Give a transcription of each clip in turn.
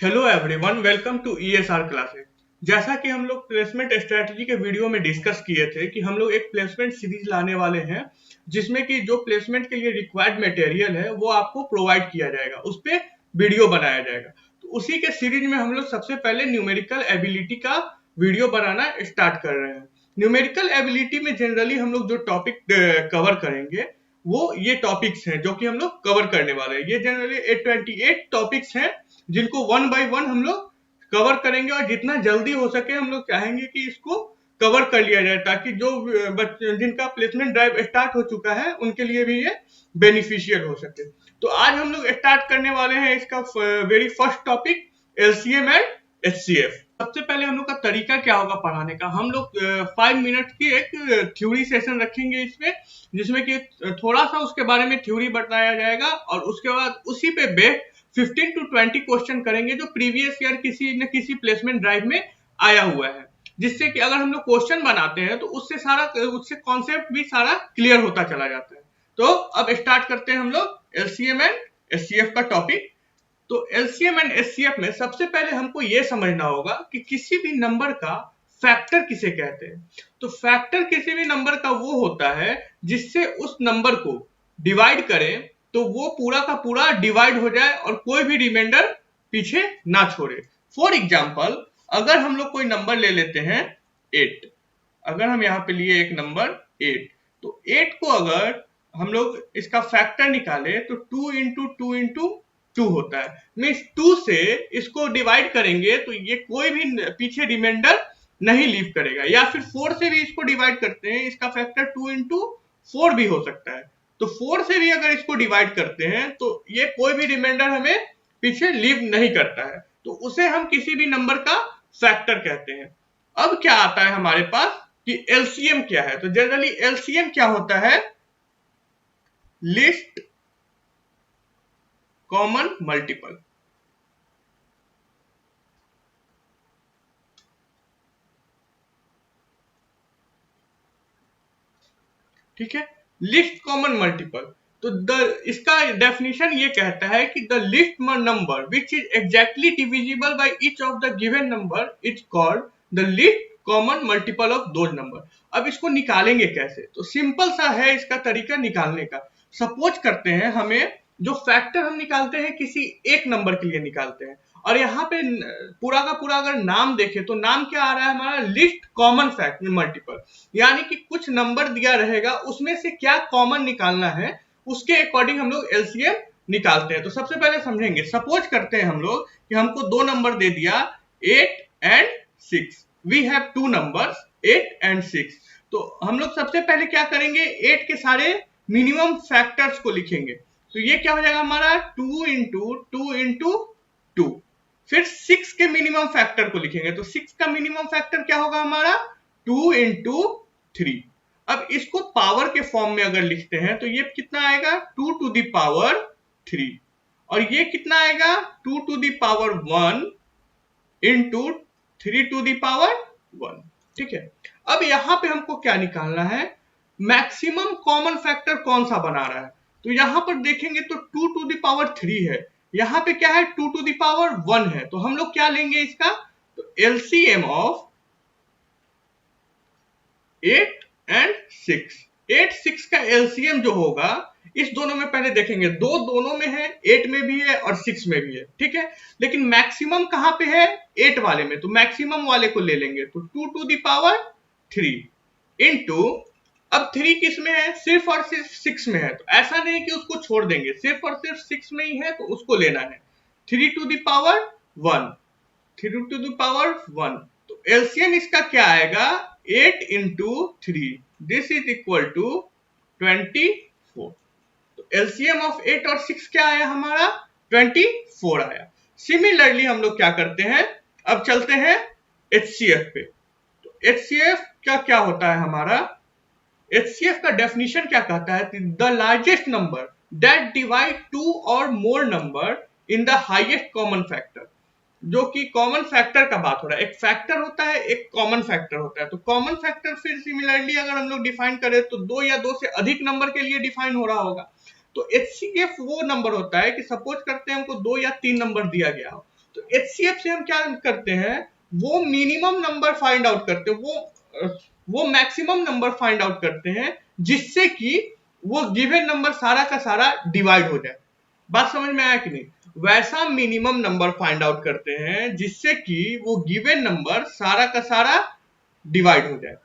Hello everyone, welcome to ESR classes. जैसा कि हम लोग प्लेसमेंट स्ट्रेटजी के वीडियो में डिस्कस किए थे कि हम लोग एक प्लेसमेंट सीरीज लाने वाले हैं जिसमें कि जो प्लेसमेंट के लिए रिक्वायर्ड मटेरियल है वो आपको प्रोवाइड किया जाएगा, उस पे वीडियो बनाया जाएगा। तो उसी के सीरीज में हम लोग सबसे पहले न्यूमेरिकल एबिलिटी का वीडियो बनाना स्टार्ट कर रहे हैं। न्यूमेरिकल एबिलिटी में जनरली हम लोग जो टॉपिक कवर करेंगे वो ये टॉपिक्स हैं जो कि हम लोग कवर करने वाले हैं। ये जनरली 28 टॉपिक्स हैं जिनको वन बाय वन हम लोग कवर करेंगे और जितना जल्दी हो सके हम लोग चाहेंगे कि इसको कवर कर लिया जाए ताकि जो जिनका प्लेसमेंट ड्राइव स्टार्ट हो चुका है उनके लिए भी ये बेनिफिशियल हो सके। तो आज हम लोग स्टार्ट करने वाले हैं इसका very first topic LCM and HCF. सबसे पहले हम लोग का तरीका क्या होगा पढ़ाने का, हम लोग 5 मिनट की एक थ्योरी सेशन रखेंगे इसमें, जिसमें कि थोड़ा सा उसके बारे में थ्योरी बताया जाएगा और उसके बाद उसी पे बेस्ड 15 to 20 क्वेश्चन करेंगे जो प्रीवियस ईयर किसी न किसी प्लेसमेंट ड्राइव में आया हुआ है, जिससे कि अगर हम लोग क्वेश्चन बनाते हैं तो उससे कॉन्सेप्ट भी सारा क्लियर होता चला जाता है। तो अब स्टार्ट करते हैं हम लोग एलसीएम एंड एचसीएफ का टॉपिक। तो एलसीएम एंड एचसीएफ में सबसे पहले हमको यह समझना होगा कि किसी भी नंबर का फैक्टर किसे कहते हैं। तो फैक्टर किसी भी नंबर का वो होता है जिससे उस नंबर को डिवाइड करें तो वो पूरा का पूरा डिवाइड हो जाए और कोई भी रिमाइंडर पीछे ना छोड़े। फॉर एग्जाम्पल, अगर हम लोग कोई नंबर ले लेते हैं 8, अगर हम यहाँ पे लिए एक नंबर 8, तो 8 को अगर हम लोग इसका फैक्टर निकाले तो 2 इंटू 2 इंटू 2 होता है। मीन्स 2 से इसको डिवाइड करेंगे तो ये कोई भी पीछे रिमाइंडर नहीं लीव करेगा, या फिर 4 से भी इसको डिवाइड करते हैं, इसका फैक्टर 2 इंटू 4 भी हो सकता है। तो 4 से भी अगर इसको डिवाइड करते हैं तो ये कोई भी रिमाइंडर हमें पीछे लीव नहीं करता है, तो उसे हम किसी भी नंबर का फैक्टर कहते हैं। अब क्या आता है हमारे पास कि एलसीएम क्या है। तो जनरली एलसीएम क्या होता है, लिस्ट कॉमन मल्टीपल। ठीक है, लिस्ट कॉमन मल्टीपल। तो इसका डेफिनेशन ये कहता है कि the least number which is exactly divisible by each of the given number is called the list common multiple of those number. अब इसको निकालेंगे कैसे, तो सिंपल सा है इसका तरीका निकालने का। सपोज करते हैं हमें जो फैक्टर हम निकालते हैं किसी एक नंबर के लिए निकालते हैं, और यहाँ पे पूरा का पूरा अगर नाम देखें तो नाम क्या आ रहा है हमारा, लिस्ट कॉमन फैक्टर मल्टीपल। यानी कि कुछ नंबर दिया रहेगा उसमें से क्या कॉमन निकालना है उसके अकॉर्डिंग हम लोग एलसीएम निकालते हैं। तो सबसे पहले समझेंगे, सपोज करते हैं हम लोग कि हमको दो नंबर दे दिया 8 and 6। We have two numbers 8 and 6। तो हम लोग सबसे पहले क्या करेंगे, 8 के सारे मिनिमम फैक्टर्स को लिखेंगे। तो ये क्या हो जाएगा हमारा 2 इंटू 2 इंटू 2। फिर 6 के मिनिमम फैक्टर को लिखेंगे, तो 6 का मिनिमम फैक्टर क्या होगा हमारा 2 इंटू 3। अब इसको पावर के फॉर्म में अगर लिखते हैं तो ये कितना आएगा 2 टू द पावर 3, और ये कितना आएगा 2 to the power 1 into 3 to the power 1। ठीक है, अब यहां पे हमको क्या निकालना है, मैक्सिमम कॉमन फैक्टर कौन सा बना रहा है। तो यहां पर देखेंगे तो 2 टू द पावर 3 है, यहां पे क्या है 2 टू द पावर 1 है। तो हम लोग क्या लेंगे इसका, तो एलसीएम ऑफ 8 एंड 6। 8 6 का एलसीएम जो होगा, इस दोनों में पहले देखेंगे, दोनों में है, 8 में भी है और 6 में भी है। ठीक है, लेकिन मैक्सिमम कहां पे है, 8 वाले में। तो मैक्सिमम वाले को ले लेंगे, तो 2 टू द पावर 3 इंटू, अब 3 किस में है, सिर्फ और सिर्फ 6 में है। तो ऐसा नहीं कि उसको छोड़ देंगे, सिर्फ और सिर्फ 6 में ही है तो उसको लेना है। 3 to the power 1, 3 to the power 1। तो एलसीएम इसका क्या आएगा, 8 into 3, this is equal to 24। तो एलसीएम ऑफ 8 और 6 क्या आया हमारा, 24 आया। सिमिलरली हम लोग क्या करते हैं, अब चलते हैं एचसीएफ पे। तो एचसीएफ का क्या होता है हमारा, एचसीएफ का डेफिनेशन क्या कहता है, the largest number that divide two और more number in the highest common factor. जो कि कॉमन फैक्टर का बात हो रहा है, एक फैक्टर होता है एक कॉमन फैक्टर होता है। तो कॉमन फैक्टर फिर सिमिलरली अगर हम लोग डिफाइन करें तो 2 या 2 से अधिक नंबर के लिए डिफाइन हो रहा होगा। तो एचसीएफ वो नंबर होता है कि सपोज करते हैं हमको 2 या 3 नंबर दिया गया हो, तो HCF से हम क्या करते हैं, वो मिनिमम नंबर फाइंड आउट करते हैं, वो मैक्सिमम नंबर फाइंड आउट करते हैं जिससे कि वो गिवन नंबर सारा का सारा डिवाइड हो जाए। बात समझ में आया कि नहीं? वैसा मिनिमम नंबर फाइंड आउट करते हैं जिससे कि वो गिवन नंबर सारा का सारा डिवाइड हो जाए।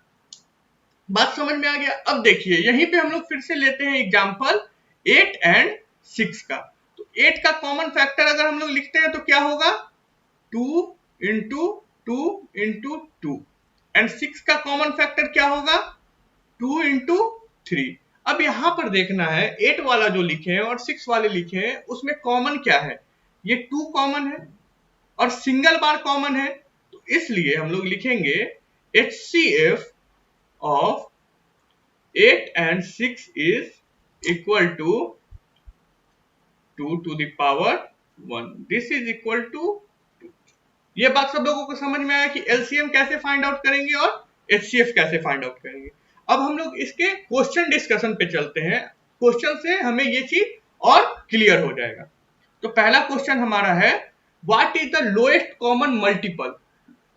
बात समझ में आ गया? अब देखिए यहीं पे हम लोग फिर से लेते हैं एग्जांपल 8 एंड 6 का। तो 8 का कॉमन फैक्टर अगर हम लोग लिखते हैं तो क्या होगा, 2 इंटू 2 इंटू 2, एंड 6 का कॉमन फैक्टर क्या होगा, 2 इंटू 3। अब यहां पर देखना है 8 वाला जो लिखे हैं और 6 वाले लिखे हैं उसमें कॉमन क्या है, ये 2 कॉमन है और सिंगल बार कॉमन है, तो इसलिए हम लोग लिखेंगे HCF of 8 and 6 is equal to 2 to the power 1. This is equal to 2. ये बात सब लोगों को समझ में आया कि LCM कैसे फाइंड आउट करेंगे और HCF कैसे फाइंड आउट करेंगे। अब हम लोग इसके क्वेश्चन डिस्कशन पे चलते हैं। क्वेश्चन से हमें ये चीज और क्लियर हो जाएगा। तो पहला क्वेश्चन हमारा है, what is the lowest common multiple.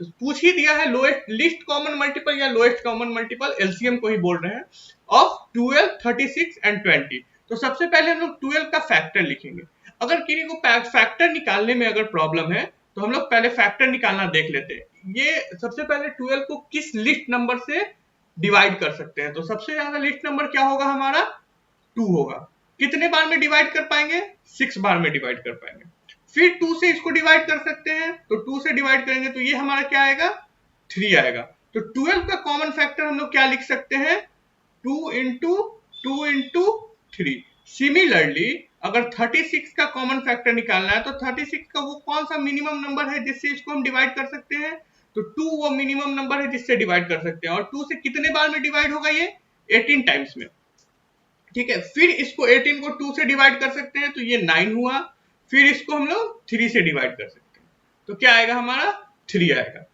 पूछ ही दिया है लोएस्ट, लीस्ट कॉमन मल्टीपल या लोएस्ट कॉमन मल्टीपल, एलसीएम को ही बोल रहे हैं, ऑफ 12, 36 एंड 20। तो सबसे पहले हम लोग 12 का फैक्टर लिखेंगे। अगर किसी को फैक्टर निकालने में अगर प्रॉब्लम है तो हम लोग पहले फैक्टर निकालना देख लेते हैं। ये सबसे पहले 12 को किस लिस्ट नंबर से डिवाइड कर सकते हैं, तो सबसे ज्यादा लिस्ट नंबर क्या होगा हमारा, 2 होगा। कितने बार में डिवाइड कर पाएंगे, 6 बार में डिवाइड कर पाएंगे। फिर 2 से इसको डिवाइड कर सकते हैं, तो 2 से डिवाइड करेंगे तो ये हमारा क्या आएगा, 3 आएगा। तो 12 का कॉमन फैक्टर हम लोग क्या लिख सकते हैं, 2 इंटू 2 इंटू 3। सिमिलरली अगर 36 का कॉमन फैक्टर निकालना है तो 36 का वो कौन सा मिनिमम नंबर है जिससे इसको हम डिवाइड कर सकते हैं, तो 2 वो मिनिमम नंबर है जिससे डिवाइड कर सकते हैं। और 2 से कितने बार में डिवाइड होगा, ये 18 टाइम्स में। ठीक है, फिर इसको 18 को 2 से डिवाइड कर सकते हैं तो ये 9 हुआ। फिर इसको हम लोग 3 से डिवाइड कर सकते हैं तो क्या आएगा हमारा, 3 आएगा।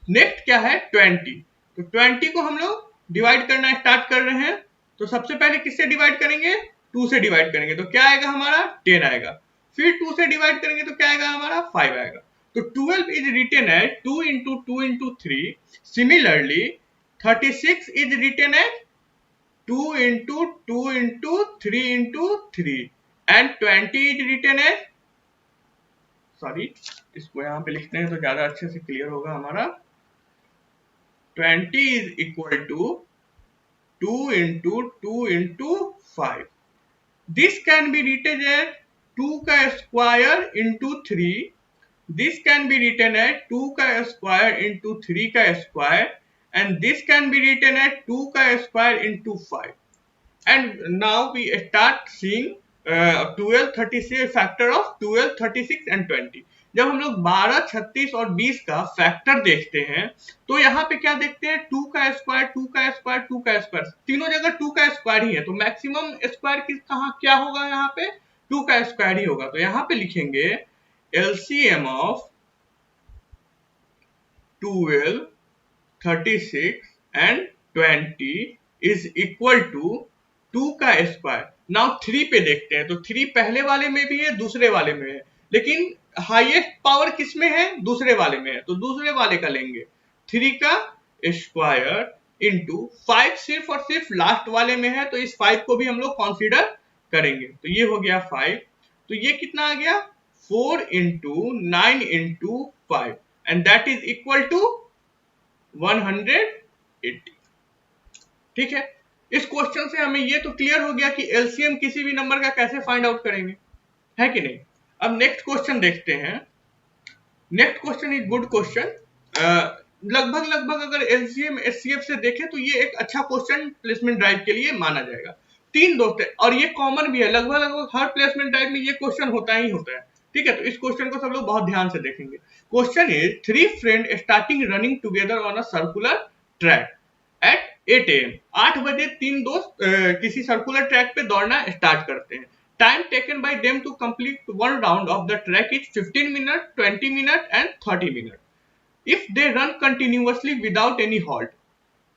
नेक्स्ट क्या है, 20। तो 20 को हम लोग डिवाइड करना स्टार्ट कर रहे हैं, तो सबसे पहले किससे डिवाइड करेंगे, 2 से डिवाइड करेंगे तो क्या आएगा हमारा, 10 आएगा। फिर 2 से डिवाइड करेंगे तो क्या आएगा हमारा, 5 आएगा। तो 12 is written as 2 into 2 into 3। Similarly 36 is written as 2 into 2 into 3 into 3 and 20 is written as, sorry इसको यहाँ पे लिखते हैं तो ज्यादा अच्छे से क्लियर होगा हमारा, 20 is equal to 2 into 2 into 5. This can be written as 2 का square into 3. This can be written as 2 का स्क्वायर into 3 का square, and this can be written as 2 का square into 5. And now we start seeing 12, 36 factor of 12, 36 and 20। जब हम लोग 12, 36 और 20 का factor देखते हैं तो यहाँ पे क्या देखते हैं, 2 का स्क्वायर, 2 का स्क्वायर, 2 का स्क्वायर, तीनों जगह 2 का स्क्वायर ही है, तो मैक्सिमम स्क्वायर किस कहाँ क्या होगा, यहाँ पे 2 का स्क्वायर ही होगा। तो यहाँ पे लिखेंगे LCM of 12, 36 and 20 is equal to 2 का स्क्वायर। नाउ 3 पे देखते हैं, तो 3 पहले वाले में भी है, दूसरे वाले में है, लेकिन हाईएस्ट पावर किस में है, दूसरे वाले में है, तो दूसरे वाले का लेंगे 3 का स्क्वायर इंटू 5 सिर्फ और सिर्फ लास्ट वाले में है, तो इस 5 को भी हम लोग कंसीडर करेंगे। तो ये हो गया 5, तो ये कितना आ गया, 4 into 9 into 5 and that is equal to 180। ठीक है, इस क्वेश्चन से हमें ये तो क्लियर हो गया कि एलसीएम किसी भी नंबर का कैसे फाइंड आउट करेंगे, है कि नहीं। अब नेक्स्ट क्वेश्चन देखते हैं। Next question is good question. लगभग अगर एलसीएम एचसीएफ से देखें तो ये एक अच्छा क्वेश्चन प्लेसमेंट ड्राइव के लिए माना जाएगा। 3 दोस्त है और ये कॉमन भी है, लगभग हर प्लेसमेंट ड्राइव में ये क्वेश्चन होता ही होता है। ठीक है, तो इस क्वेश्चन को सब लोग बहुत ध्यान से देखेंगे। Question is 3 friend starting running together on a circular track at 8 AM। 8 बजे 3 दोस्त किसी सर्कुलर ट्रैक पे दौड़ना स्टार्ट करते हैं। Time taken by them to complete 1 round of the track is 15 minute, 20 minute and 30 minute. If they run continuously without any halt,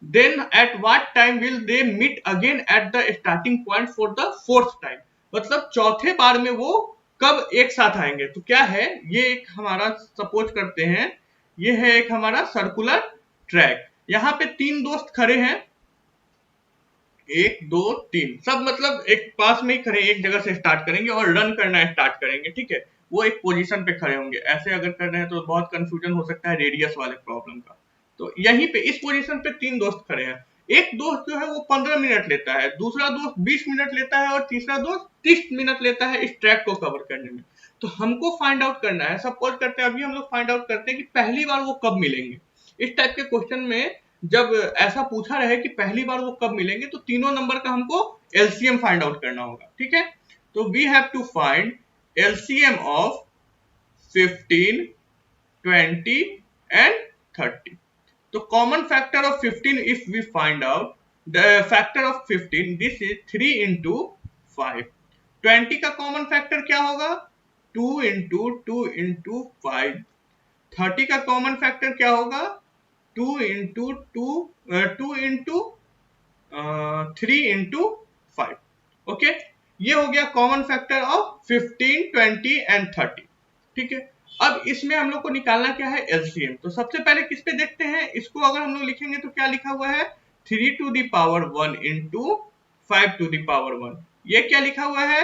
then at what time will they meet again at the starting point for the 4th time? मतलब चौथे बार में वो कब एक साथ आएंगे। तो क्या है, ये एक हमारा सपोज करते हैं, ये है एक हमारा सर्कुलर ट्रैक। यहाँ पे तीन दोस्त खड़े हैं, एक दो तीन, सब मतलब एक पास में ही खड़े, एक जगह से स्टार्ट करेंगे और रन करना स्टार्ट करेंगे, ठीक है। वो एक पोजीशन पे खड़े होंगे। ऐसे अगर कर रहे हैं तो बहुत कंफ्यूजन हो सकता है रेडियस वाले प्रॉब्लम का। तो यहीं पे इस पोजीशन पे तीन दोस्त खड़े हैं। एक दोस्त जो है वो 15 मिनट लेता है, दूसरा दोस्त 20 मिनट लेता है और तीसरा दोस्त 30 मिनट लेता है इस ट्रैक को कवर करने में। तो हमको फाइंड आउट करना है, सपोज करते हैं अभी हम लोग फाइंड आउट करते हैं कि पहली बार वो कब मिलेंगे। इस टाइप के क्वेश्चन में जब ऐसा पूछा रहे कि पहली बार वो कब मिलेंगे, तो तीनों नंबर का हमको एलसीएम फाइंड आउट करना होगा, ठीक है। तो we have to find LCM of 15, 20 and 30। तो common factor of 15 if we find out the factor of 15, this is 3 into 5। 20 का कॉमन फैक्टर क्या होगा, 2 इंटू 2 इंटू 5। 30 का कॉमन फैक्टर क्या होगा, 2 इंटू 2 इंटू 3 इंटू 5। ओके, ये हो गया कॉमन फैक्टर ऑफ 15, 20 एंड 30, ठीक है। अब इसमें हम लोग को निकालना क्या है, एलसीएम। तो सबसे पहले किस पे देखते हैं, इसको अगर हम लोग लिखेंगे तो क्या लिखा हुआ है, 3 to the power 1 into 5 to the power 1। ये क्या लिखा हुआ है,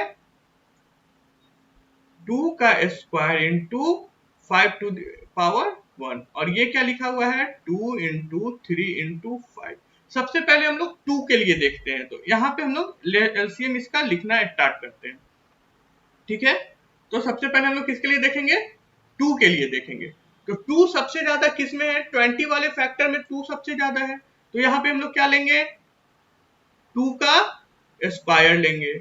2 का square into 5 to the power 1। और ये क्या लिखा हुआ है, 2 इंटू 3 इंटू 5। सबसे पहले हम लोग 2 के लिए देखते हैं। तो यहाँ पे हम लोग एलसीएम इसका लिखना स्टार्ट करते हैं, ठीक है। तो सबसे पहले हम लोग किसके लिए देखेंगे, 2 के लिए देखेंगे। तो 2 सबसे ज्यादा किस में है, 20 वाले फैक्टर में 2 सबसे ज्यादा है। तो यहाँ पे हम लोग क्या लेंगे, 2 का स्क्वायर लेंगे।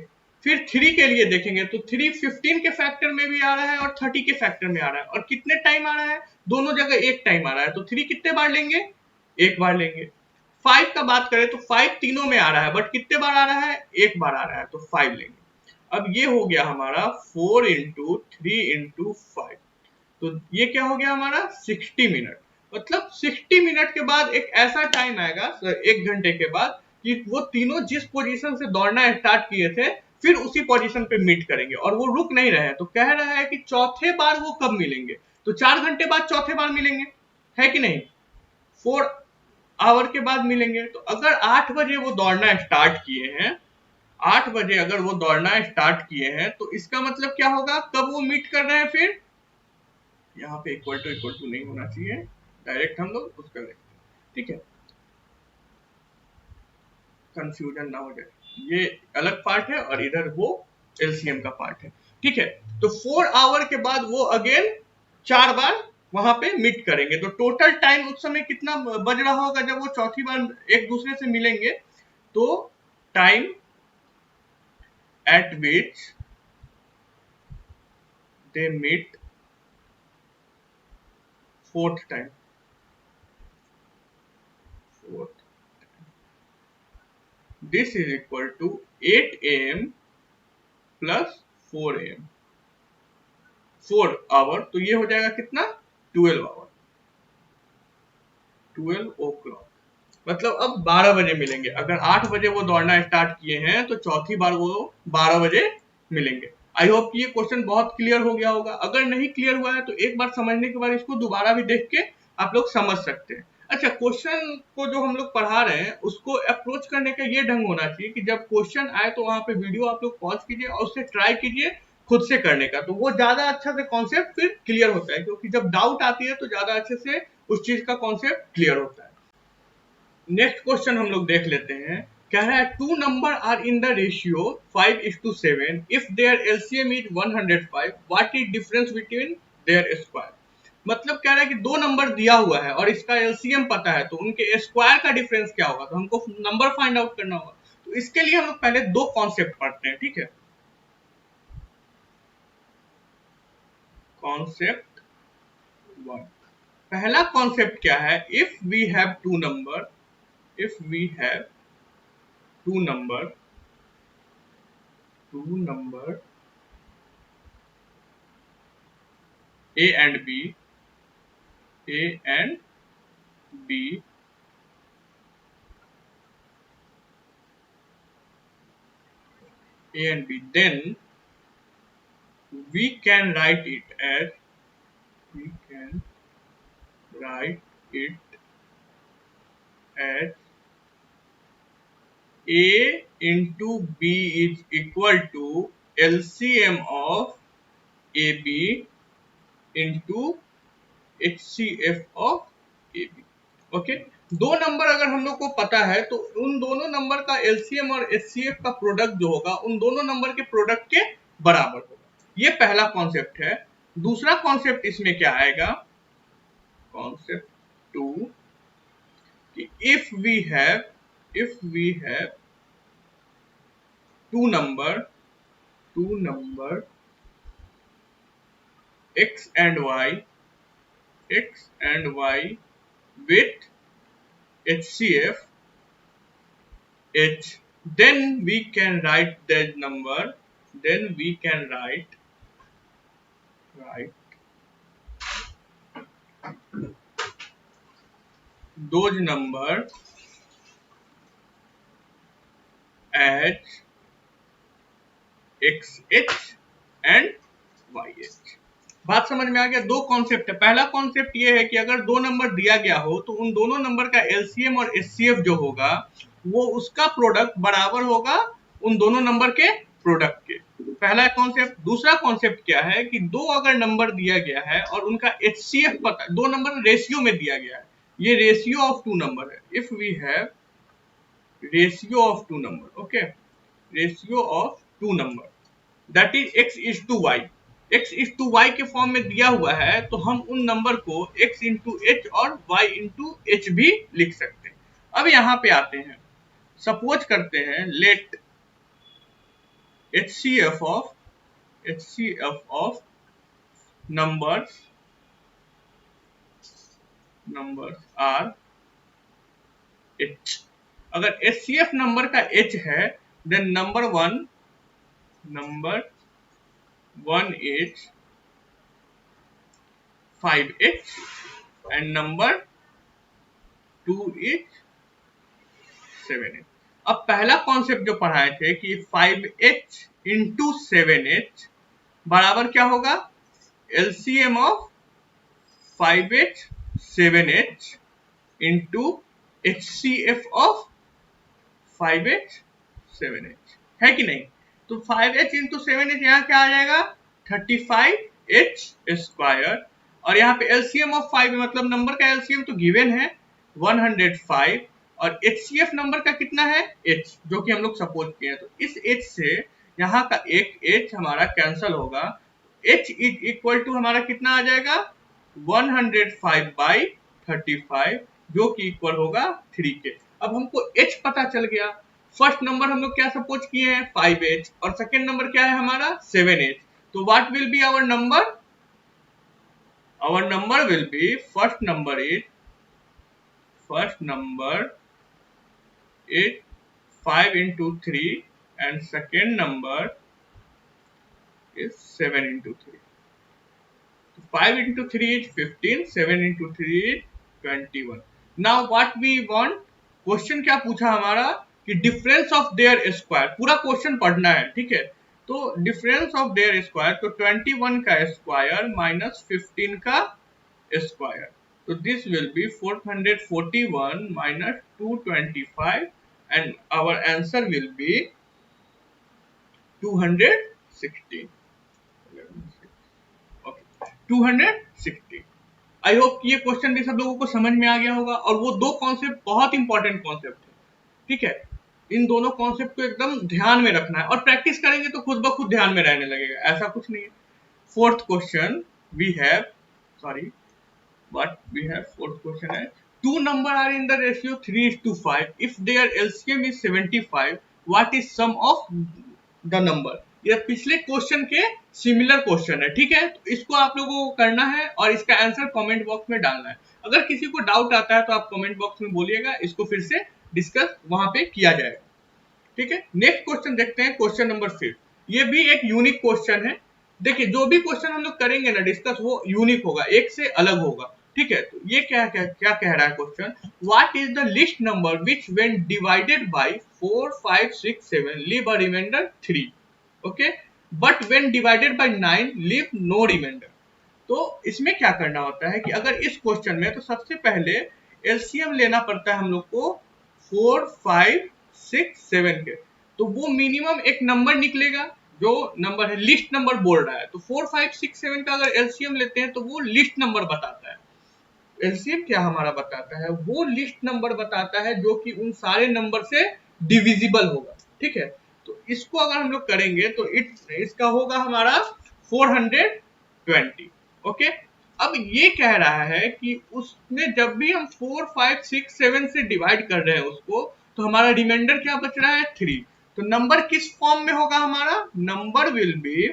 फिर 3 के लिए देखेंगे, तो 3 15 के फैक्टर में भी आ रहा है और 30 के फैक्टर में आ रहा है। और कितने टाइम आ रहा है, दोनों जगह एक टाइम आ रहा है। तो 3 कितने बार लेंगे, एक बार लेंगे। 5 का बात करें तो 5 तीनों में आ रहा है, बट कितने बार आ रहा है, एक बार आ रहा है, तो 5 लेंगे। अब ये हो गया हमारा 4 इंटू 3 इंटू 5। तो ये क्या हो गया हमारा 60 मिनट। मतलब 60 मिनट के बाद एक ऐसा टाइम आएगा, एक घंटे के बाद, कि वो तीनों जिस पोजीशन से दौड़ना स्टार्ट किए थे फिर उसी पोजीशन पे मीट करेंगे और वो रुक नहीं रहे हैं। तो कह रहा है कि चौथे बार वो कब मिलेंगे, तो 4 घंटे बाद चौथे बार मिलेंगे, है कि नहीं, 4 आवर के बाद मिलेंगे। तो अगर 8 बजे वो दौड़ना स्टार्ट किए हैं, 8 बजे अगर वो दौड़ना स्टार्ट किए हैं, तो इसका मतलब क्या होगा, कब वो मीट कर रहे हैं, फिर यहाँ पे इक्वल टू नहीं होना चाहिए, डायरेक्ट हम लोग उसका देखते हैं, ठीक है, कंफ्यूजन ना हो जाए। ये अलग पार्ट है और इधर वो एलसीएम का पार्ट है, ठीक है। तो 4 आवर के बाद वो अगेन 4 बार वहां पे मीट करेंगे। तो टोटल टाइम उस समय कितना बज रहा होगा जब वो चौथी बार एक दूसरे से मिलेंगे, तो time at which they meet fourth time, fourth, this is equal to 8 AM plus 4 AM, 4 hour. तो ये हो जाएगा कितना, 12 आवर, 12 o'clock। मतलब अब 12 बजे मिलेंगे। अगर 8 बजे वो दौड़ना स्टार्ट किए हैं तो चौथी बार वो 12 बजे मिलेंगे। आई होप कि ये क्वेश्चन बहुत क्लियर हो गया होगा। अगर नहीं क्लियर हुआ है तो एक बार समझने के बाद इसको दोबारा भी देख के आप लोग समझ सकते हैं। अच्छा, क्वेश्चन को जो हम लोग पढ़ा रहे हैं उसको अप्रोच करने का ये ढंग होना चाहिए कि जब क्वेश्चन आए तो वहां पे वीडियो आप लोग पॉज कीजिए और उससे ट्राई कीजिए खुद से करने का, तो वो ज्यादा अच्छा से कॉन्सेप्ट फिर क्लियर होता है। क्योंकि जब डाउट आती है तो ज्यादा अच्छे से उस चीज का कॉन्सेप्ट क्लियर होता है। नेक्स्ट क्वेश्चन हम लोग देख लेते हैं। कह रहा है two number are in the ratio 5:7, if their LCM is 105, what is difference between their square. मतलब कह रहा है कि दो नंबर दिया हुआ है और इसका एलसीएम पता है, तो उनके स्क्वायर का डिफरेंस क्या होगा। तो हमको नंबर फाइंड आउट करना होगा। तो इसके लिए हम लोग पहले दो कॉन्सेप्ट पढ़ते हैं, ठीक है। कॉन्सेप्ट 1, पहला कॉन्सेप्ट क्या है, if we have two number, if we have two number a and b, a and b, then we can write it as we can write it as A into B is equal to LCM of AB into HCF of AB। Okay, दो number अगर हम लोग को पता है तो उन दोनों नंबर का एलसीएम और एचसीएफ का प्रोडक्ट जो होगा उन दोनों नंबर के प्रोडक्ट के बराबर होगा। ये पहला कॉन्सेप्ट है। दूसरा कॉन्सेप्ट इसमें क्या आएगा, कॉन्सेप्ट टू, कि if we have two number x and y with HCF H, then we can write that number, then we can write those number as XH and YH। बात समझ में आ गया? दो कॉन्सेप्ट है। पहला कॉन्सेप्ट ये है कि अगर दो नंबर दिया गया हो तो उन दोनों नंबर का एलसीएम और एचसीएफ जो होगा वो उसका प्रोडक्ट बराबर होगा उन दोनों नंबर के प्रोडक्ट के। पहला कॉन्सेप्ट। दूसरा कॉन्सेप्ट क्या है कि दो अगर नंबर दिया गया है और उनका एचसीएफ पता, दो नंबर रेशियो में दिया गया है, ये रेशियो ऑफ टू नंबर है। If we have ratio of two number, okay, ratio of two number that is x is to y, x is to y के फॉर्म में दिया हुआ है तो हम उन नंबर को x इंटू एच और y इंटू एच भी लिख सकते हैं। अब यहाँ पे आते हैं, सपोज करते हैं let HCF of numbers are h। अगर HCF नंबर का h है then number one is 5h and number 2 is 7h। अब पहला कॉन्सेप्ट जो पढ़ाए थे कि 5h इंटू 7h बराबर क्या होगा, LCM of 5h 7h into HCF of 5h 7h, है कि नहीं? तो 5h इंटू 7h यहाँ क्या आ जाएगा, 35h स्क्वायर, और यहाँ पे एलसीएम ऑफ 5 मतलब नंबर का एलसीएम तो गिवन है 105 और HCF नंबर का कितना है h, जो कि हम लोग सपोज किए हैं। तो इस h से यहाँ का एक h हमारा कैंसल होगा, h इज इक्वल टू हमारा कितना आ जाएगा 105 बाई 35 जो कि इक्वल होगा 3 के। अब हमको h पता चल गया। फर्स्ट नंबर हम लोग क्या सपोज किए हैं 5h और सेकेंड नंबर क्या है हमारा 7h। तो what will be our number, our number will be first number is 5 into 3 and second number is 7 into 3. So 5 into 3 is 15, 7 into 3 is 21. Now what we want, question क्या पूछा हमारा कि difference of their square, पूरा question पढ़ना है, ठीक है? तो डिफरेंस ऑफ देयर स्क्वायर, तो 21 का स्क्वायर माइनस 15 का स्क्वायर, तो this will be 441 minus 225 and our answer will be 216. Okay, 216. I hope ये क्वेश्चन भी सब लोगों को समझ में आ गया होगा। और वो दो कॉन्सेप्ट बहुत इंपॉर्टेंट कॉन्सेप्ट है, ठीक है? इन दोनों कॉन्सेप्ट को एकदम ध्यान में रखना है और प्रैक्टिस करेंगे तो खुद ब खुद ध्यान में रहने लगेगा, ऐसा कुछ नहीं है। Fourth question we have, sorry what we have, fourth question है, two number are in the ratio 3:5, if their LCM is 75, what is sum of the number। ये पिछले क्वेश्चन के सिमिलर क्वेश्चन है, ठीक है? तो इसको आप लोगों को करना है और इसका आंसर कमेंट बॉक्स में डालना है। अगर किसी को डाउट आता है तो आप कमेंट बॉक्स में बोलिएगा, इसको फिर से डिस्कस वहां पे किया जाएगा, ठीक है? नेक्स्ट क्वेश्चन देखते हैं, क्वेश्चन नंबर 6। ये भी एक यूनिक क्वेश्चन है। देखिए जो भी क्वेश्चन हम लोग करेंगे ना डिस्कस, वो यूनिक होगा, एक से अलग होगा, ठीक है? तो ये क्या कह रहा है question, what is the least number which when divided by 4 5 6 7 leave a remainder 3। Okay, but when divided by 9 leave no remainder. तो इसमें क्या करना होता है कि अगर इस क्वेश्चन में, तो सबसे पहले एलसीएम लेना पड़ता है हम लोग को 4 5 6 7 के। तो वो मिनिमम एक नंबर निकलेगा, जो नंबर है लिस्ट नंबर बोल रहा है। तो 4 5 6 7 का अगर एलसीएम लेते हैं तो वो लिस्ट नंबर बताता है। एलसीएम क्या हमारा बताता है, वो लिस्ट नंबर बताता है जो कि उन सारे नंबर से डिविजिबल होगा। ठीक है, तो इसको अगर हम लोग करेंगे तो इसका होगा हमारा 420। ओके, अब ये कह रहा है कि उसमें जब भी हम 4 5 6 7 से डिवाइड कर रहे हैं उसको, तो हमारा रिमाइंडर क्या बच रहा है 3। तो नंबर किस फॉर्म में होगा हमारा, number will B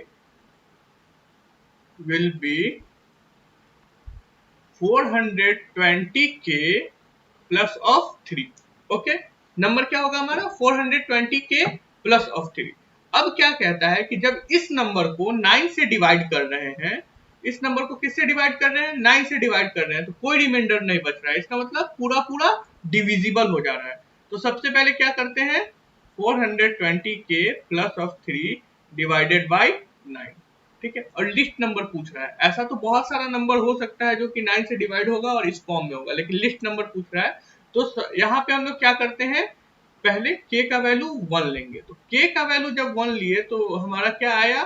420k plus of 3। Okay, number क्या होगा हमारा 420k प्लस ऑफ 3। अब क्या कहता है कि जब इस नंबर को 9 से डिवाइड कर रहे हैं, इस नंबर को किससे डिवाइड कर रहे हैं, 9 से डिवाइड कर रहे हैं, तो कोई रिमाइंडर नहीं बच रहा है। इसका मतलब पूरा पूरा डिविजिबल हो जा रहा है। तो सबसे पहले क्या करते हैं, 420k plus of 3 divided by 9। ठीक है, और लिस्ट नंबर पूछ रहा है। ऐसा तो बहुत सारा नंबर हो सकता है जो कि 9 से डिवाइड होगा और इस फॉर्म में होगा, लेकिन लिस्ट नंबर पूछ रहा है। तो यहाँ पे हम लोग क्या करते हैं, पहले k का वैल्यू 1 लेंगे। तो k का वैल्यू जब 1 लिए तो हमारा क्या आया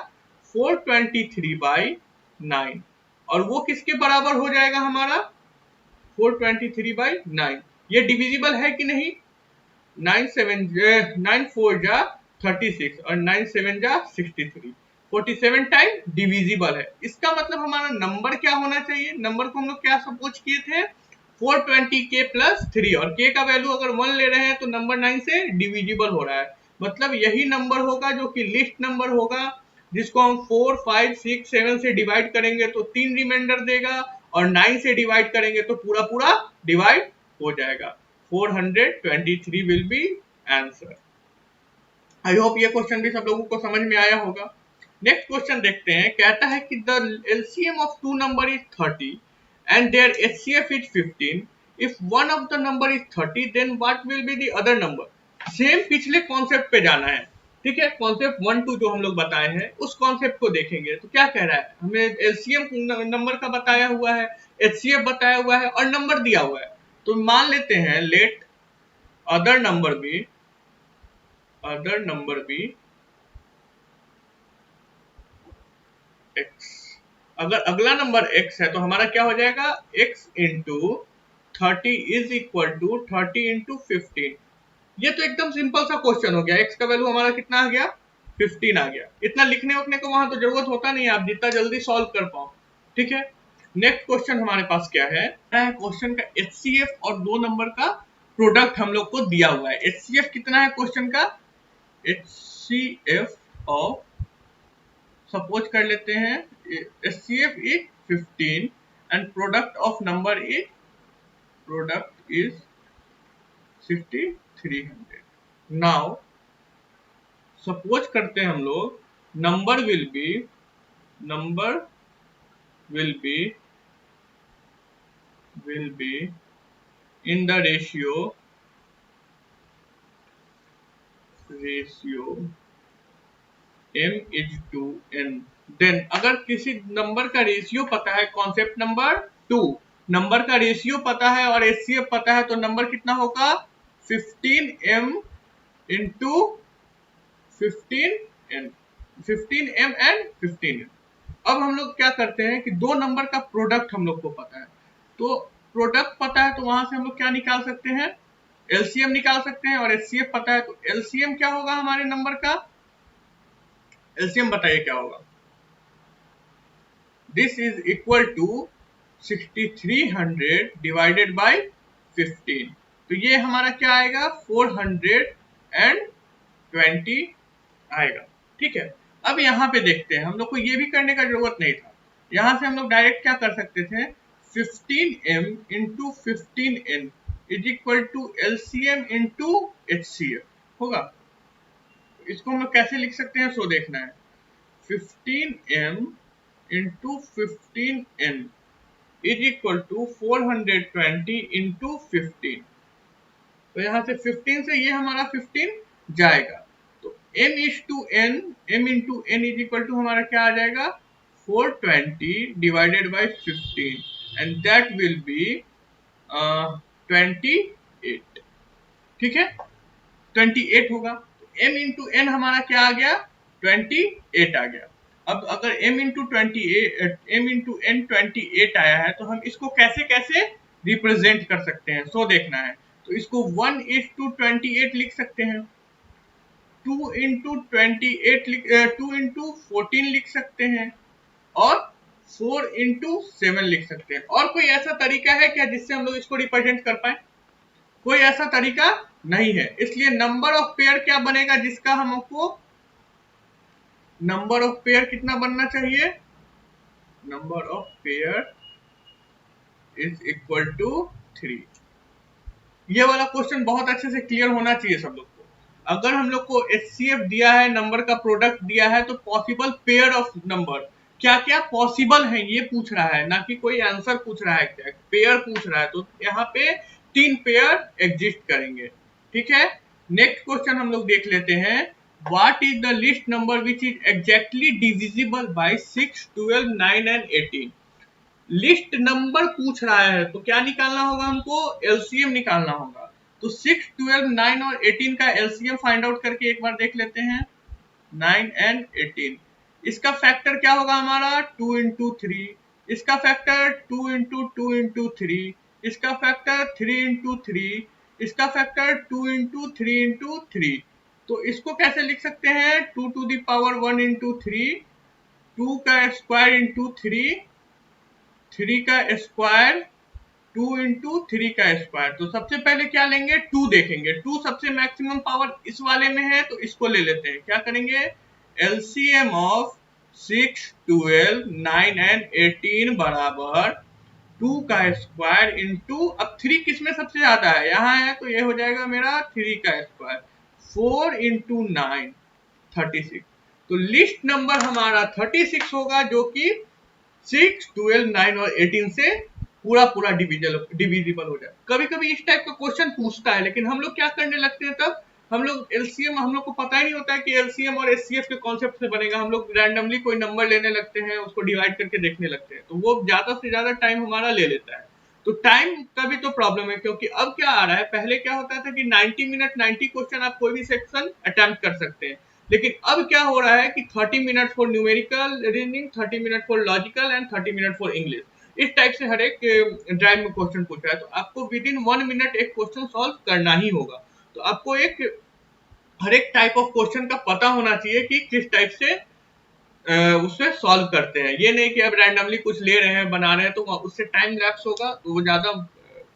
423/9, और वो किसके बराबर हो जाएगा हमारा 423/9। ये डिविजिबल है कि नहीं, 9 4 जा 36 और 9 7 जा 63, 47 टाइम डिविजिबल है। इसका मतलब हमारा नंबर क्या होना चाहिए, नंबर को हम लोग क्या सपोज किए थे 420k प्लस 3, और k का वैल्यू अगर 1 ले रहे हैं तो नंबर 9 से डिविजिबल हो रहा है। मतलब यही नंबर होगा जो कि लिस्ट नंबर होगा, जिसको हम 4 5 6 7 से डिवाइड करेंगे तो 3 रिमाइंडर देगा, और 9 से डिवाइड करेंगे तो पूरा पूरा डिवाइड हो जाएगा। 423 will be answer. I hope ये क्वेश्चन भी सब लोगों को समझ में आया होगा। नेक्स्ट क्वेश्चन देखते हैं। कहता है कि the LCM of two number is 30 and their HCF is 15. If one of the number is 30, then what will be the other number? Same पिछले कॉन्सेप्ट पे जाना है। ठीक है, कॉन्सेप्ट 1 2 जो हम लोग बताए हैं उस कॉन्सेप्ट को देखेंगे। तो क्या कह रहा है, हमें एलसीएम नंबर का बताया हुआ है, एचसीएफ बताया हुआ है और नंबर दिया हुआ है। तो मान लेते हैं let other number be x। अगर अगला नंबर x है तो हमारा क्या हो जाएगा x into 30 is equal to 30 into 15। ये तो एकदम सिंपल सा क्वेश्चन हो गया। x का वैल्यू हमारा कितना आ गया 15 आ गया। इतना लिखने वखने को वहां तो जरूरत होता नहीं है, आप जितना जल्दी सॉल्व कर पाओ। ठीक है, नेक्स्ट क्वेश्चन हमारे पास क्या है, क्वेश्चन का एचसीएफ और दो नंबर का प्रोडक्ट हम लोग को दिया हुआ है। एचसीएफ कितना है क्वेश्चन का, एचसीएफ ऑफ सपोज कर लेते हैं HCF is 15 and product is 5300। Now suppose करते हैं हम लोग number will be in the ratio m is to n। Then अगर किसी नंबर का रेशियो पता है, कॉन्सेप्ट नंबर 2, नंबर का रेशियो पता है और एचसीएफ पता है, तो नंबर कितना होगा 15m into 15n, 15m and 15n। अब हम लोग क्या करते हैं कि दो नंबर का प्रोडक्ट हम लोग को पता है। तो प्रोडक्ट पता है तो वहां से हम लोग क्या निकाल सकते हैं, एलसीएम निकाल सकते हैं, और एचसीएफ पता है तो एलसीएम क्या होगा हमारे नंबर का, एलसीएम बताइए क्या होगा। This is equal to 6300 divided by 15। तो ये हमारा क्या आएगा 420 आएगा। ठीक है, अब यहाँ पे देखते हैं, हम लोग को ये भी करने का जरूरत नहीं था। यहाँ से हम लोग डायरेक्ट क्या कर सकते थे 15m into 15n is equal to LCM into HCF होगा। इसको हम लोग कैसे लिख सकते हैं, सो देखना है 15m into 15n is equal to 420 into 15। तो यहाँ से 15 से ये हमारा 15 जाएगा, तो m is to N, m into N is equal to हमारा क्या आ जाएगा 420 divided by 15 and that will be 28। ठीक है, 28 होगा। तो m इंटू एन हमारा क्या आ गया 28 आ गया। अब अगर m into 28 m into n 28 आया है तो हम इसको कैसे कैसे रिप्रेजेंट कर सकते हैं, सो देखना है। तो इसको 1 इज टू 28 लिख सकते हैं, 2 इंटू 28 2 इंटू 14 लिख सकते हैं, और 4 इंटू 7 लिख सकते हैं। और कोई ऐसा तरीका है क्या जिससे हम लोग इसको रिप्रेजेंट कर पाए? कोई ऐसा तरीका नहीं है। इसलिए नंबर ऑफ पेयर क्या बनेगा जिसका हमको नंबर ऑफ पेयर कितना बनना चाहिए, number of pair is equal to 3। ये वाला क्वेश्चन बहुत अच्छे से क्लियर होना चाहिए सब लोग को। अगर हम लोग को HCF दिया है, नंबर का प्रोडक्ट दिया है, तो पॉसिबल पेयर ऑफ नंबर क्या क्या पॉसिबल है ये पूछ रहा है, ना कि कोई आंसर पूछ रहा है, क्या पेयर पूछ रहा है। तो यहाँ पे 3 पेयर एग्जिस्ट करेंगे। ठीक है, नेक्स्ट क्वेश्चन हम लोग देख लेते हैं। What is the least number which is exactly divisible by 6, 12, 9 and 18। List number पूछ रहा है तो क्या निकालना होगा हमको, एलसीएम निकालना होगा। तो 6, 12, 9 और 18 का एलसीएम फाइंड आउट करके एक बार देख लेते हैं। 9 एंड 18, इसका फैक्टर क्या होगा हमारा 2 इंटू 3, इसका फैक्टर 2 इंटू 2 इंटू 3, इसका फैक्टर 3 इंटू 3, इसका फैक्टर 2 इंटू 3 इंटू 3। तो इसको कैसे लिख सकते हैं, 2 टू द पावर 1 इंटू 3, 2 का स्क्वायर इंटू 3, 3 का स्क्वायर, 2 इंटू 3 का स्क्वायर। तो सबसे पहले क्या लेंगे, 2 देखेंगे। 2 सबसे मैक्सिमम पावर इस वाले में है तो इसको ले लेते हैं। क्या करेंगे, एलसीएम ऑफ 6, 12, 9 एंड 18 बराबर 2 का स्क्वायर इंटू, अब 3 किसमें सबसे ज्यादा है, यहाँ है, तो ये हो जाएगा मेरा 3 का स्क्वायर, 4 इंटू 9 36। तो लिस्ट नंबर हमारा 36 होगा, जो कि 6, 12, 9 और 18 से पूरा पूरा डिविजिबल हो जाए। कभी कभी इस टाइप का क्वेश्चन पूछता है, लेकिन हम लोग क्या करने लगते हैं, तब हम लोग एलसीएम, हम लोग को पता ही नहीं होता है कि एलसीएम और एचसीएफ के कॉन्सेप्ट से बनेगा। हम लोग रैंडमली कोई नंबर लेने लगते हैं, उसको डिवाइड करके देखने लगते हैं, तो वो ज्यादा से ज्यादा टाइम हमारा ले लेता है। तो टाइम का भी तो प्रॉब्लम है, क्योंकि अब क्या आ रहा है, पहले क्या होता था कि 90 मिनट 90 क्वेश्चन आप कोई भी सेक्शन अटेम्प्ट कर सकते हैं, लेकिन अब क्या हो रहा है कि 30 minute for numerical reasoning, 30 minute for logical and 30 minute for English. इस टाइप से हर एक ड्राइव में क्वेश्चन पूछ रहा है, तो आपको विद इन 1 मिनट एक क्वेश्चन सॉल्व करना ही होगा। तो आपको हर एक टाइप ऑफ क्वेश्चन का पता होना चाहिए कि किस टाइप से उससे सॉल्व करते हैं। ये नहीं कि अब रैंडमली कुछ ले रहे हैं, बना रहे हैं, तो उससे टाइम लैप्स होगा, तो वो ज्यादा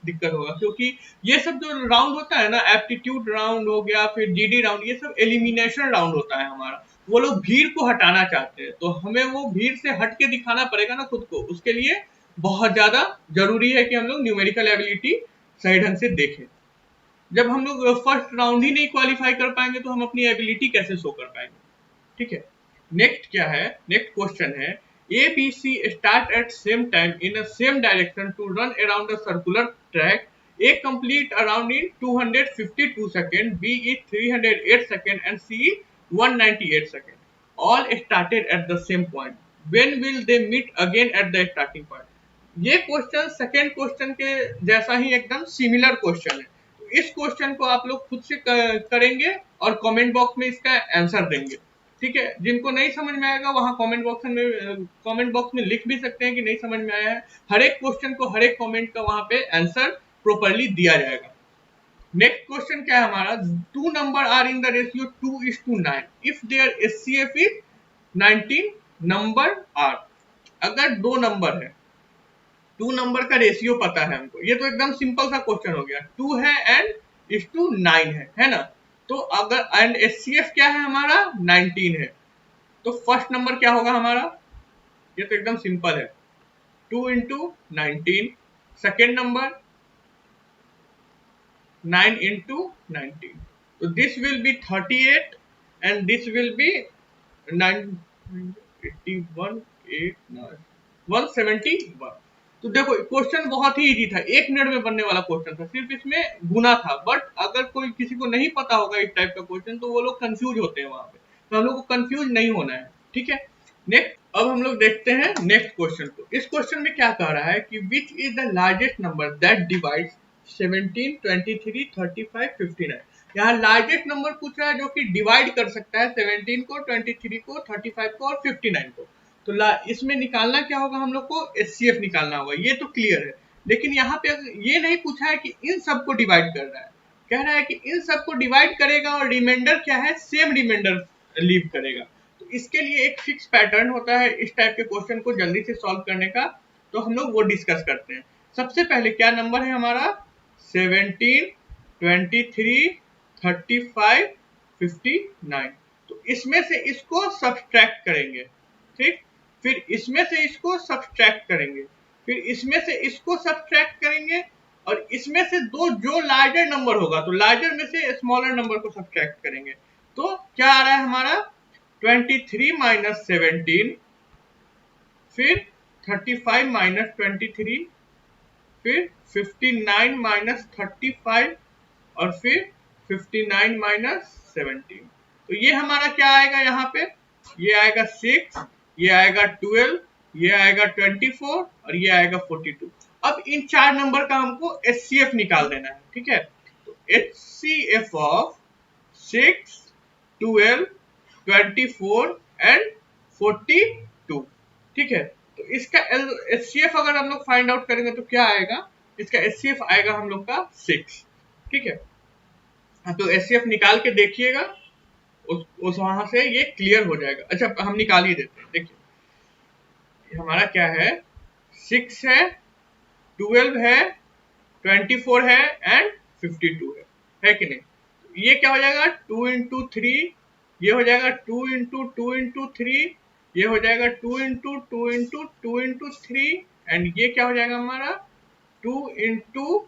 दिक्कत होगा। क्योंकि ये सब जो राउंड होता है ना, एप्टीट्यूड राउंड हो गया, फिर जीडी राउंड, ये सब एलिमिनेशन राउंड होता है हमारा। वो लोग भीड़ को हटाना चाहते हैं, तो हमें वो भीड़ से हट के दिखाना पड़ेगा ना खुद को। उसके लिए बहुत ज्यादा जरूरी है कि हम लोग न्यूमेरिकल एबिलिटी सही ढंग से देखें। जब हम लोग फर्स्ट राउंड ही नहीं क्वालिफाई कर पाएंगे तो हम अपनी एबिलिटी कैसे शो कर पाएंगे। ठीक है, नेक्स्ट क्या है, नेक्स्ट क्वेश्चन है, A B C start at same time in a same direction to run around a circular track, A complete around in 252 second, B is 308 second and C 198 second, all started at the same point, when will they meet again at the starting point. ये question second question के जैसा ही एकदम similar question है। तो इस question को आप लोग खुद से करेंगे और कमेंट बॉक्स में इसका आंसर देंगे। ठीक है, जिनको नहीं समझ में आएगा वहां कमेंट बॉक्स में लिख भी सकते हैं कि नहीं समझ में आया है। हर एक क्वेश्चन को हर एक कमेंट का वहां पे आंसर प्रॉपर्ली दिया जाएगा। नेक्स्ट क्वेश्चन क्या है हमारा, 2 number are in the ratio 2:9 if their HCF is 19 number are. अगर 2 नंबर है, 2 नंबर का रेशियो पता है हमको, ये तो एकदम सिंपल सा क्वेश्चन हो गया। 2 है एंड इस टू 9 है ना। तो अगर एंड एचसीएफ क्या है हमारा 19 है, तो फर्स्ट नंबर क्या होगा हमारा, ये तो एकदम सिंपल है, 2 इंटू 19। सेकेंड नंबर 9 इंटू 19, तो this will be 38 and this will be 981 171। तो देखो क्वेश्चन बहुत ही इजी था, 1 मिनट में बनने वाला क्वेश्चन था, सिर्फ इसमें गुना था। बट अगर कोई किसी को नहीं पता होगा इस टाइप का क्वेश्चन तो वो लोग कंफ्यूज होते हैं वहां पे, तो हम लोग को कंफ्यूज नहीं होना है, ठीक है। नेक्स्ट, अब हम लोग देखते हैं नेक्स्ट क्वेश्चन को। इस क्वेश्चन में क्या कह रहा है कि which is the largest number that divides 17, 23, 35, 59। यहाँ लार्जेस्ट नंबर पूछ रहा है जो कि डिवाइड कर सकता है 17 को, 23 को, 35 को और 59 को। तो इसमें निकालना क्या होगा, हम लोग को एचसीएफ निकालना होगा, ये तो क्लियर है। लेकिन यहाँ पे ये नहीं पूछा है कि इन सबको डिवाइड कर रहा है, कह रहा है कि इन सबको डिवाइड करेगा और रिमाइंडर क्या है, सेम रिमाइंडर लीव करेगा। तो इसके लिए एक फिक्स पैटर्न होता है इस टाइप के क्वेश्चन को जल्दी से सॉल्व करने का, तो हम लोग वो डिस्कस करते हैं। सबसे पहले क्या नंबर है हमारा, 17, 23, 35, 59। तो इसमें से इसको सब्सट्रैक्ट करेंगे, ठीक। फिर इसमें से इसको सब्सट्रैक्ट करेंगे, फिर इसमें से इसको सब्सट्रैक्ट करेंगे, और इसमें से दो जो लार्जर नंबर होगा तो लार्जर में से स्मॉलर नंबर को सब्सट्रैक्ट करेंगे। तो क्या आ रहा है हमारा, 23 माइनस 17, फिर 35 माइनस 23, फिर 59 माइनस 35 और फिर 59 माइनस 17। तो ये हमारा क्या आएगा यहाँ पे, ये आएगा 6, ये आएगा 12, ये आएगा 24 और ये आएगा 42। अब इन चार नंबर का हमको एचसीएफ निकाल देना है, ठीक है। तो एचसीएफ ऑफ 6, 12, 24 एंड 42, ठीक है। तो इसका एचसीएफ अगर हम लोग फाइंड आउट करेंगे तो क्या आएगा, इसका एचसीएफ आएगा हम लोग का 6, ठीक है। तो एचसीएफ निकाल के देखिएगा, उस वहां से ये क्लियर हो जाएगा। अच्छा हम निकाल ही देते हैं, देखिए हमारा क्या है, 6 है, 12 है, 24 है एंड 52 है कि नहीं। ये क्या हो जाएगा, 2 इंटू 3, ये हो जाएगा 2 इंटू 2 इंटू 3, ये हो जाएगा 2 इंटू 2 इंटू 2 इंटू 3 एंड ये क्या हो जाएगा हमारा 2 इंटू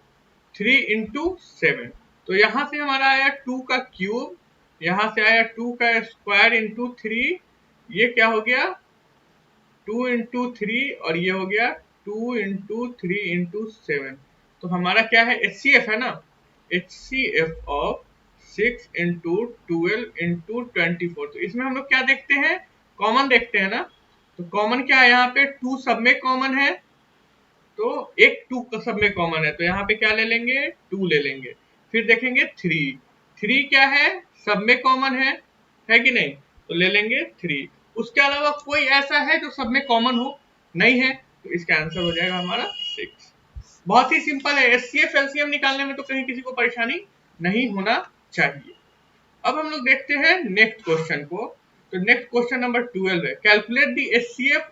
3 इंटू 7। तो यहाँ से हमारा आया 2 का क्यूब, यहाँ से आया 2 का स्क्वायर इंटू 3, ये क्या हो गया 2 इंटू 3 और ये हो गया 2 इंटू 3 इंटू 7। तो हमारा क्या है, एचसीएफ है ना, एचसीएफ ऑफ 6 इंटू 12 इंटू 24। तो इसमें हम लोग क्या देखते हैं, कॉमन देखते हैं ना। तो कॉमन क्या है, यहाँ पे 2 सब में कॉमन है, तो एक 2 का सब में कॉमन है, तो यहाँ पे क्या ले लेंगे, 2 ले लेंगे। फिर देखेंगे 3 क्या है, सब में कॉमन है कि नहीं, तो ले लेंगे 3। उसके अलावा कोई ऐसा है जो सब में कॉमन हो, नहीं है, तो इसका आंसर हो जाएगा हमारा 6। बहुत ही सिंपल है, एचसीएफ एलसीएम निकालने में तो कहीं किसी को परेशानी नहीं होना चाहिए। अब हम लोग देखते हैं नेक्स्ट क्वेश्चन को। तो नेक्स्ट क्वेश्चन नंबर 12 है, calculate the HCF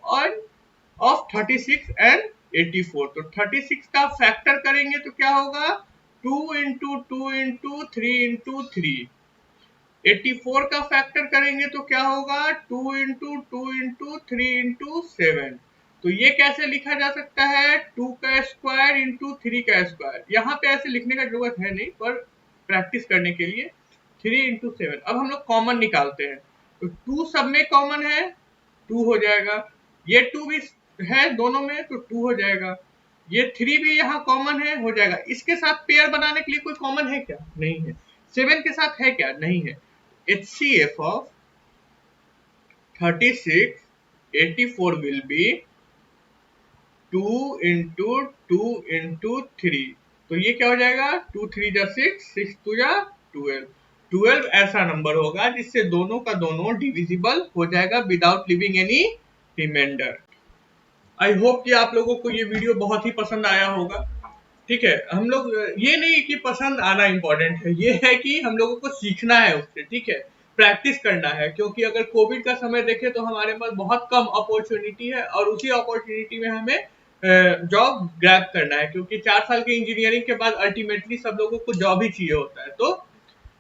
of 36 and 84। तो 36 का फैक्टर करेंगे तो क्या होगा, 2 इंटू 2 इंटू 3 इंटू 3। 84 का फैक्टर करेंगे तो क्या होगा, 2 इंटू 2 इंटू 3 इंटू 7। तो ये कैसे लिखा जा सकता है, 2 का स्क्वायर इंटू 3 का स्क्वायर। यहाँ पे ऐसे लिखने का जरूरत है नहीं, पर प्रैक्टिस करने के लिए 3 इंटू 7। अब हम लोग कॉमन निकालते हैं, तो 2 सब में कॉमन है, 2 हो जाएगा, ये 2 भी है दोनों में तो 2 हो जाएगा, ये 3 भी यहाँ कॉमन है, हो जाएगा। इसके साथ पेयर बनाने के लिए कोई कॉमन है क्या, नहीं है। 7 के साथ है क्या, नहीं है। HCF of 36, 84 will be 2 into 2 into 3। तो ये क्या हो जाएगा, 2 3 जा 6, 6 2 जा 12। 12 ऐसा नंबर होगा जिससे दोनों का दोनों डिविजिबल हो जाएगा without leaving any remainder. I hope कि आप लोगों को ये वीडियो बहुत ही पसंद आया होगा, ठीक है। हम लोग ये नहीं कि पसंद आना इम्पोर्टेंट है, ये है कि हम लोगों को सीखना है उससे, ठीक है, प्रैक्टिस करना है। क्योंकि अगर कोविड का समय देखें तो हमारे पास बहुत कम अपॉर्चुनिटी है और उसी अपॉर्चुनिटी में हमें जॉब ग्रैब करना है, क्योंकि 4 साल के इंजीनियरिंग के बाद अल्टीमेटली सब लोगों को जॉब ही चाहिए होता है। तो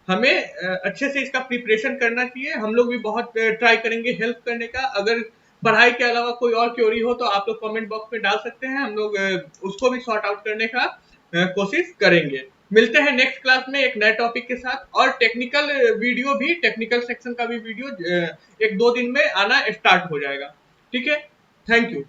हमें अच्छे से इसका प्रिपरेशन करना चाहिए। हम लोग भी बहुत ट्राई करेंगे हेल्प करने का। अगर पढ़ाई के अलावा कोई और क्वेरी हो तो आप लोग कमेंट बॉक्स में डाल सकते हैं, हम लोग उसको भी सॉर्ट आउट करने का कोशिश करेंगे। मिलते हैं नेक्स्ट क्लास में एक नए टॉपिक के साथ, और टेक्निकल वीडियो भी, टेक्निकल सेक्शन का भी वीडियो 1-2 दिन में आना स्टार्ट हो जाएगा, ठीक है। Thank you.